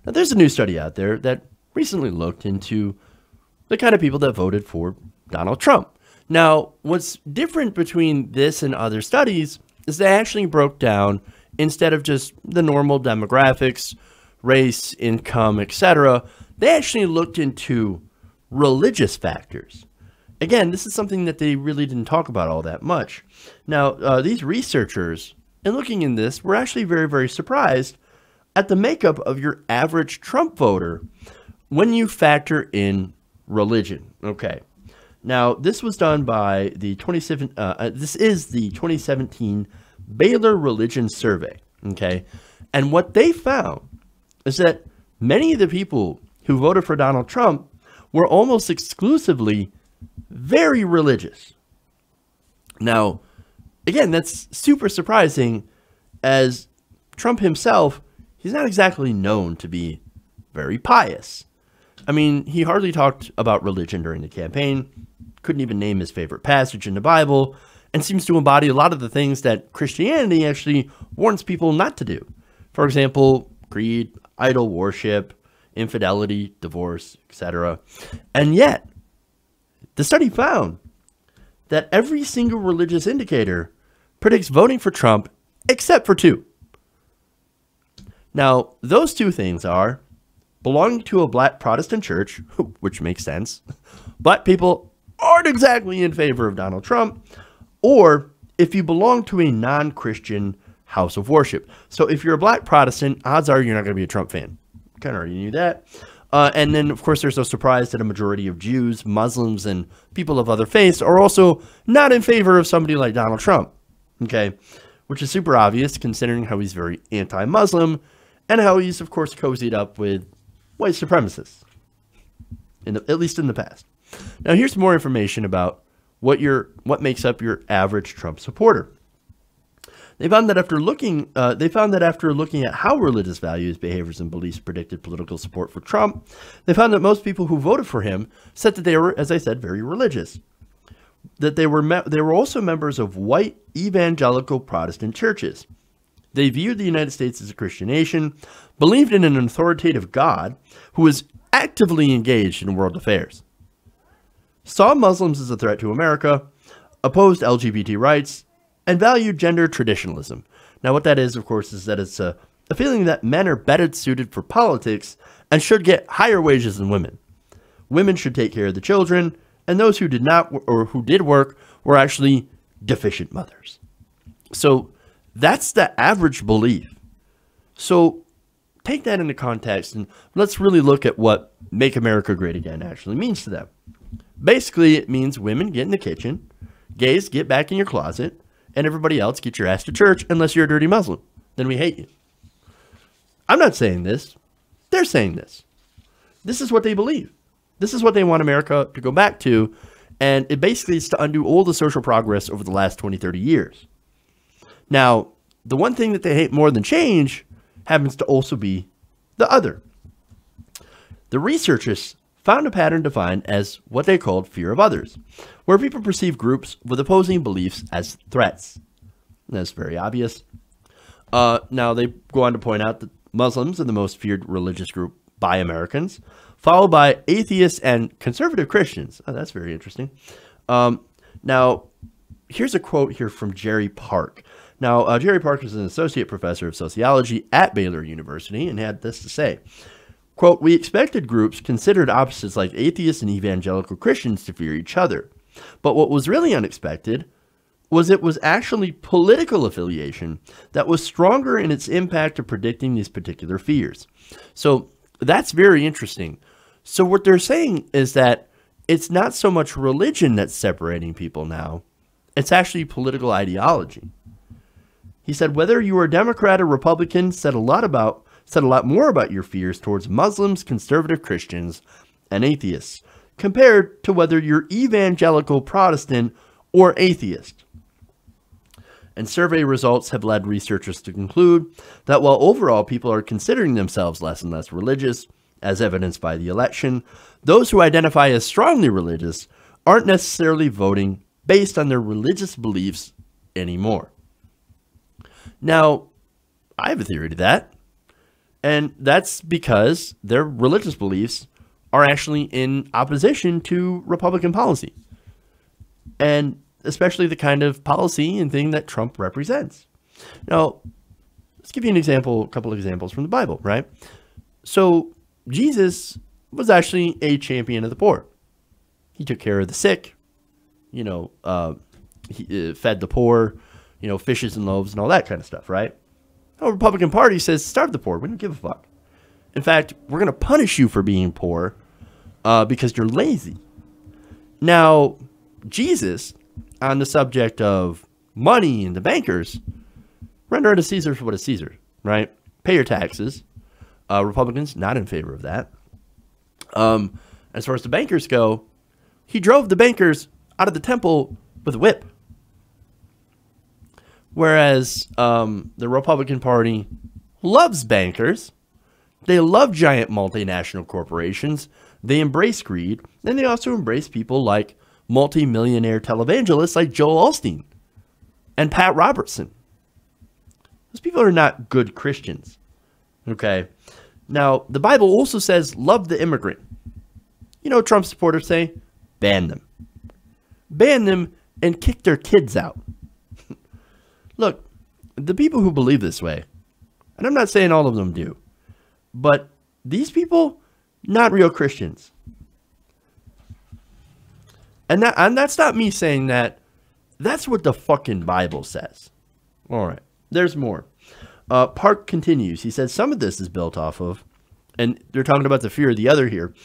Now, there's a new study out there that recently looked into the kind of people that voted for Donald Trump. Now, what's different between this and other studies is they actually broke down, instead of just the normal demographics, race, income, etc., they actually looked into religious factors. Again, this is something that they really didn't talk about all that much. Now, these researchers, in looking in this, were actually very, very surprised at the makeup of your average Trump voter when you factor in religion. Okay. Now, this was done by the 2017 Baylor Religion Survey. Okay. And what they found is that many of the people who voted for Donald Trump were almost exclusively very religious. Now, again, that's super surprising, as Trump himself, he's not exactly known to be very pious. I mean, he hardly talked about religion during the campaign, couldn't even name his favorite passage in the Bible, and seems to embody a lot of the things that Christianity actually warns people not to do. For example, greed, idol worship, infidelity, divorce, etc. And yet, the study found that every single religious indicator predicts voting for Trump except for two. Now, those two things are belonging to a black Protestant church, which makes sense. Black people aren't exactly in favor of Donald Trump, or if you belong to a non-Christian house of worship. So if you're a black Protestant, odds are you're not going to be a Trump fan. Kind of already knew that. And then, of course, there's no surprise that a majority of Jews, Muslims, and people of other faiths are also not in favor of somebody like Donald Trump. Okay, which is super obvious considering how he's very anti-Muslim and how he's, of course, cozied up with white supremacists, at least in the past. Now, here's more information about what makes up your average Trump supporter. They found that after looking at how religious values, behaviors, and beliefs predicted political support for Trump, they found that most people who voted for him said that they were, as I said, very religious. That they were also members of white evangelical Protestant churches. They viewed the United States as a Christian nation, believed in an authoritative God who was actively engaged in world affairs, saw Muslims as a threat to America, opposed LGBT rights, and valued gender traditionalism. Now, what that is, of course, is that it's a feeling that men are better suited for politics and should get higher wages than women. Women should take care of the children, and those who did not or who did work were actually deficient mothers. So that's the average belief. So take that into context and let's really look at what Make America Great Again actually means to them. Basically, it means women get in the kitchen, gays get back in your closet, and everybody else get your ass to church unless you're a dirty Muslim. Then we hate you. I'm not saying this. They're saying this. This is what they believe. This is what they want America to go back to. And it basically is to undo all the social progress over the last 20, 30 years. Now, the one thing that they hate more than change happens to also be the other. The researchers found a pattern defined as what they called fear of others, where people perceive groups with opposing beliefs as threats. And that's very obvious. Now, they go on to point out that Muslims are the most feared religious group by Americans, followed by atheists and conservative Christians. Oh, that's very interesting. Now, here's a quote here from Jerry Park. Now, Jerry Park is an associate professor of sociology at Baylor University and had this to say. Quote, "We expected groups considered opposites like atheists and evangelical Christians to fear each other. But what was really unexpected was it was actually political affiliation that was stronger in its impact of predicting these particular fears." So that's very interesting. So what they're saying is that it's not so much religion that's separating people now. It's actually political ideology. He said, whether you are a Democrat or Republican said a lot more about your fears towards Muslims, conservative Christians, and atheists, compared to whether you're evangelical Protestant or atheist. And survey results have led researchers to conclude that while overall people are considering themselves less and less religious, as evidenced by the election, those who identify as strongly religious aren't necessarily voting based on their religious beliefs anymore. Now, I have a theory to that. And that's because their religious beliefs are actually in opposition to Republican policy. And especially the kind of policy and thing that Trump represents. Now, let's give you an example, a couple of examples from the Bible, right? So Jesus was actually a champion of the poor. He took care of the sick, he fed the poor, fishes and loaves and all that kind of stuff, right? The Republican Party says, starve the poor. We don't give a fuck. In fact, we're going to punish you for being poor because you're lazy. Now, Jesus, on the subject of money and the bankers, render unto Caesar for what is Caesar, right? Pay your taxes. Republicans, not in favor of that. As far as the bankers go, he drove the bankers out of the temple with a whip. Whereas the Republican Party loves bankers. They love giant multinational corporations. They embrace greed. And they also embrace people like multi-millionaire televangelists like Joel Osteen and Pat Robertson. Those people are not good Christians. Okay. Now, the Bible also says, love the immigrant. Trump supporters say, ban them. Ban them and kick their kids out. Look, the people who believe this way, and I'm not saying all of them do, but these people, not real Christians. And that's not me saying that. That's what the fucking Bible says. All right, there's more. Park continues. He says some of this is built off of, and they're talking about the fear of the other here.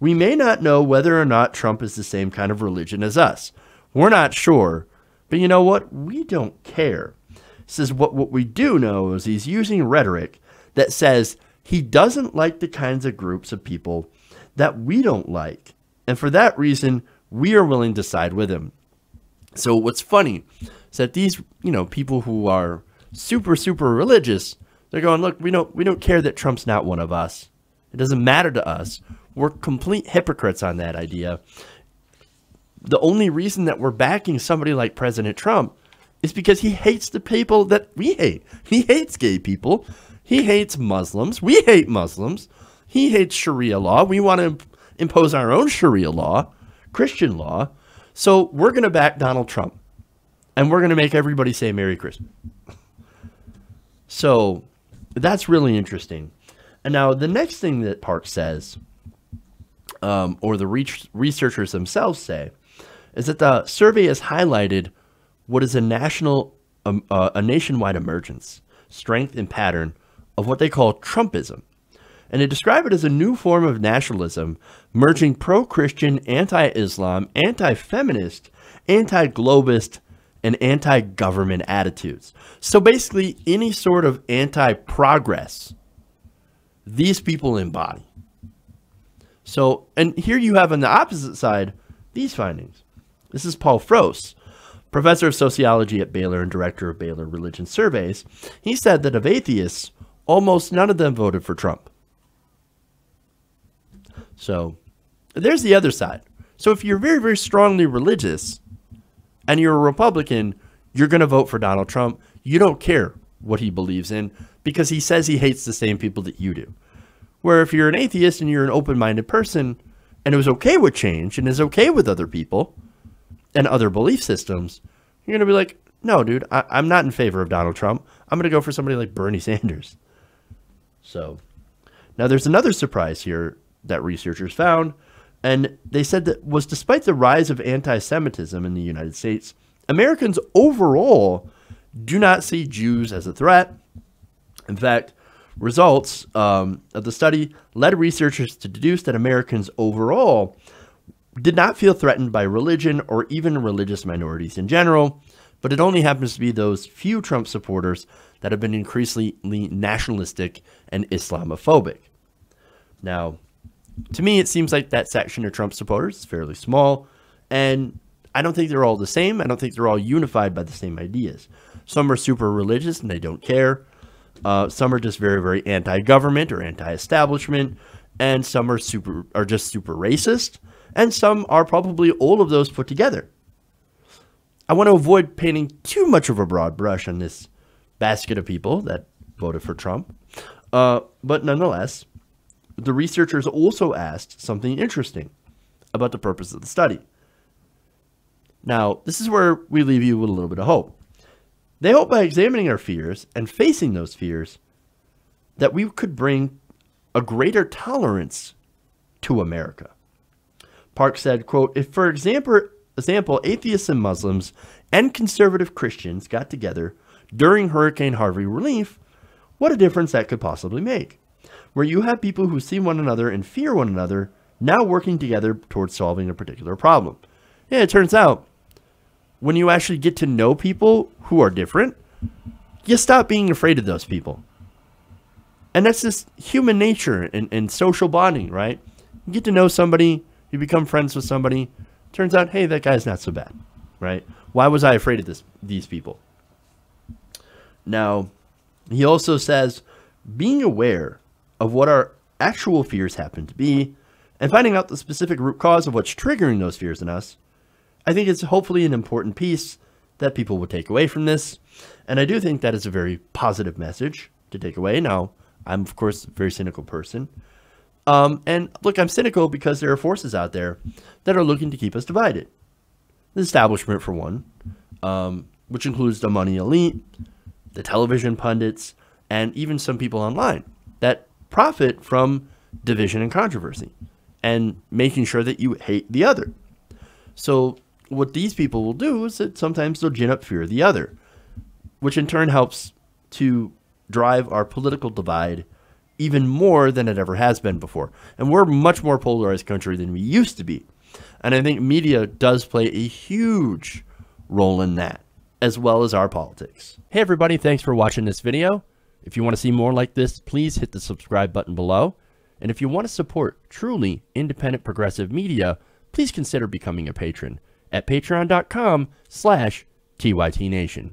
We may not know whether or not Trump is the same kind of religion as us. We're not sure. But you know what? We don't care. He says what we do know is he's using rhetoric that says he doesn't like the kinds of groups of people that we don't like. And for that reason, we are willing to side with him. So what's funny is that these, people who are super, super religious, they're going, look, we don't care that Trump's not one of us. It doesn't matter to us. We're complete hypocrites on that idea. The only reason that we're backing somebody like President Trump is because he hates the people that we hate. He hates gay people. He hates Muslims. We hate Muslims. He hates Sharia law. We want to impose our own Sharia law, Christian law. So we're going to back Donald Trump. And we're going to make everybody say Merry Christmas. So that's really interesting. And now the next thing that Park says, or the researchers themselves say, is that the survey has highlighted what is a nationwide emergence, strength and pattern of what they call Trumpism. And they describe it as a new form of nationalism, merging pro-Christian, anti-Islam, anti-feminist, anti-globist, and anti-government attitudes. So basically, any sort of anti-progress, these people embody. So, and here you have on the opposite side, these findings. This is Paul Frost, professor of sociology at Baylor and director of Baylor Religion Surveys. He said that of atheists, almost none of them voted for Trump. So there's the other side. So if you're very, very strongly religious and you're a Republican, you're going to vote for Donald Trump. You don't care what he believes in because he says he hates the same people that you do. Where if you're an atheist and you're an open-minded person and is okay with change and is okay with other people and other belief systems, you're going to be like, no, dude, I'm not in favor of Donald Trump. I'm going to go for somebody like Bernie Sanders. So now there's another surprise here that researchers found, and they said that was despite the rise of anti-Semitism in the United States, Americans overall do not see Jews as a threat. In fact, results of the study led researchers to deduce that Americans overall did not feel threatened by religion or even religious minorities in general, but it only happens to be those few Trump supporters that have been increasingly nationalistic and Islamophobic. Now, to me, it seems like that section of Trump supporters is fairly small, and I don't think they're all the same. I don't think they're all unified by the same ideas. Some are super religious and they don't care. Some are just very, very anti-government or anti-establishment, and some are just super racist, and some are probably all of those put together. I want to avoid painting too much of a broad brush on this basket of people that voted for Trump. But nonetheless, the researchers also asked something interesting about the purpose of the study. Now, this is where we leave you with a little bit of hope. They hope by examining our fears and facing those fears that we could bring a greater tolerance to America. Park said, quote, if, for example, atheists and Muslims and conservative Christians got together during Hurricane Harvey relief, what a difference that could possibly make. Where you have people who see one another and fear one another now working together towards solving a particular problem. Yeah, it turns out when you actually get to know people who are different, you stop being afraid of those people. And that's just human nature and social bonding, right? You get to know somebody, you become friends with somebody. Turns out, hey, that guy's not so bad, right? Why was I afraid of these people? Now, he also says, being aware of what our actual fears happen to be and finding out the specific root cause of what's triggering those fears in us, I think it's hopefully an important piece that people will take away from this. And I do think that is a very positive message to take away. Now, I'm, of course, a very cynical person. And look, I'm cynical because there are forces out there that are looking to keep us divided. The establishment, for one, which includes the money elite, the television pundits, and even some people online that profit from division and controversy and making sure that you hate the other. So what these people will do is that sometimes they'll gin up fear of the other, which in turn helps to drive our political divide even more than it ever has been before. And we're a much more polarized country than we used to be. And I think media does play a huge role in that, as well as our politics. Hey everybody, thanks for watching this video. If you want to see more like this, please hit the subscribe button below. And if you want to support truly independent progressive media, please consider becoming a patron at patreon.com/TYTNation.